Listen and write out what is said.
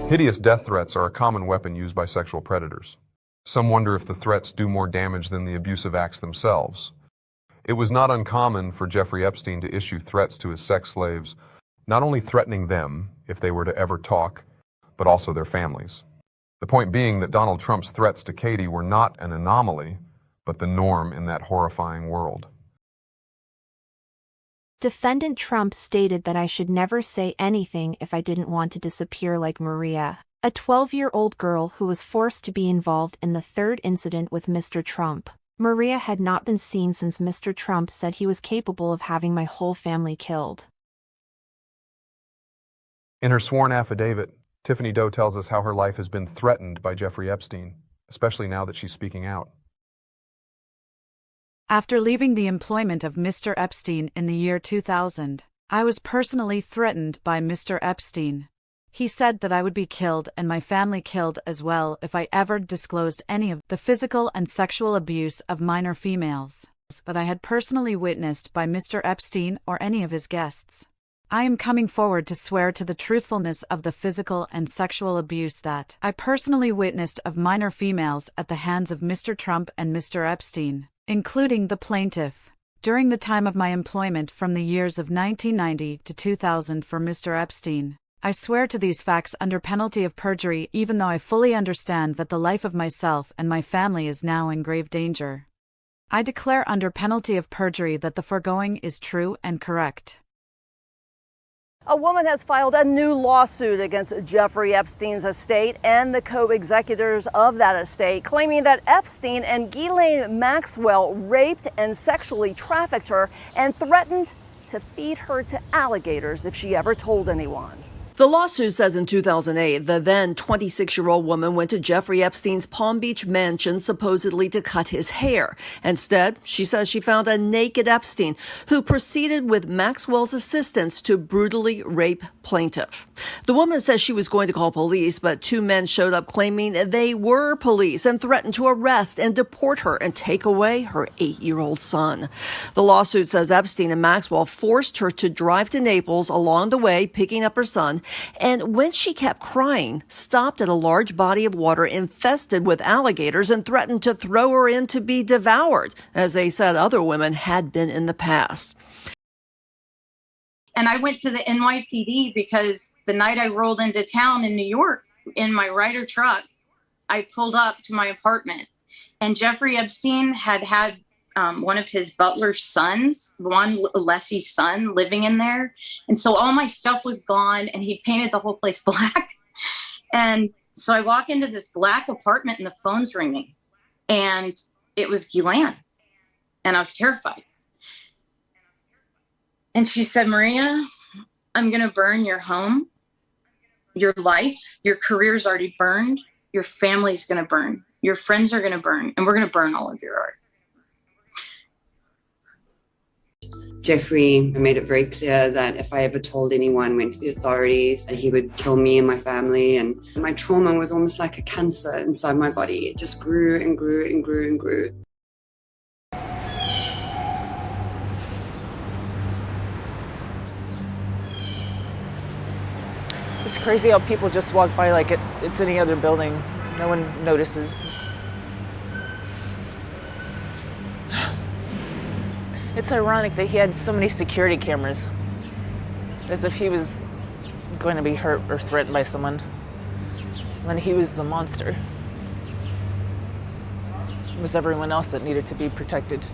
Hideous death threats are a common weapon used by sexual predators. Some wonder if the threats do more damage than the abusive acts themselves. It was not uncommon for Jeffrey Epstein to issue threats to his sex slaves, not only threatening them if they were to ever talk, but also their families. The point being that Donald Trump's threats to Katie were not an anomaly, but the norm in that horrifying world. Defendant Trump stated that I should never say anything if I didn't want to disappear like Maria, a 12-year-old girl who was forced to be involved in the third incident with Mr. Trump. Maria had not been seen since Mr. Trump said he was capable of having my whole family killed. In her sworn affidavit, Tiffany Doe tells us how her life has been threatened by Jeffrey Epstein, especially now that she's speaking out. After leaving the employment of Mr. Epstein in the year 2000, I was personally threatened by Mr. Epstein. He said that I would be killed and my family killed as well if I ever disclosed any of the physical and sexual abuse of minor females that I had personally witnessed by Mr. Epstein or any of his guests. I am coming forward to swear to the truthfulness of the physical and sexual abuse that I personally witnessed of minor females at the hands of Mr. Trump and Mr. Epstein, including the plaintiff, during the time of my employment from the years of 1990 to 2000 for Mr. Epstein. I swear to these facts under penalty of perjury, even though I fully understand that the life of myself and my family is now in grave danger. I declare under penalty of perjury that the foregoing is true and correct. A woman has filed a new lawsuit against Jeffrey Epstein's estate and the co-executors of that estate, claiming that Epstein and Ghislaine Maxwell raped and sexually trafficked her and threatened to feed her to alligators if she ever told anyone. The lawsuit says in 2008, the then 26-year-old woman went to Jeffrey Epstein's Palm Beach mansion supposedly to cut his hair. Instead, she says she found a naked Epstein who proceeded with Maxwell's assistance to brutally rape plaintiff. The woman says she was going to call police, but two men showed up claiming they were police and threatened to arrest and deport her and take away her 8-year-old son. The lawsuit says Epstein and Maxwell forced her to drive to Naples along the way, picking up her son, and when she kept crying, stopped at a large body of water infested with alligators and threatened to throw her in to be devoured, as they said other women had been in the past. And I went to the NYPD because the night I rolled into town in New York in my Ryder truck, I pulled up to my apartment, and Jeffrey Epstein had one of his butler's sons, Juan Alessi's son, living in there. And so all my stuff was gone, and he painted the whole place black. And so I walk into this black apartment and the phone's ringing, and it was Ghislaine, and I was terrified. And she said, "Maria, I'm going to burn your home, your life, your career's already burned, your family's going to burn, your friends are going to burn, and we're going to burn all of your art." Jeffrey made it very clear that if I ever told anyone, went to the authorities, that he would kill me and my family. And my trauma was almost like a cancer inside my body. It just grew and grew and grew and grew. It's crazy how people just walk by like it's any other building. No one notices. It's ironic that he had so many security cameras, as if he was going to be hurt or threatened by someone, when he was the monster. It was everyone else that needed to be protected.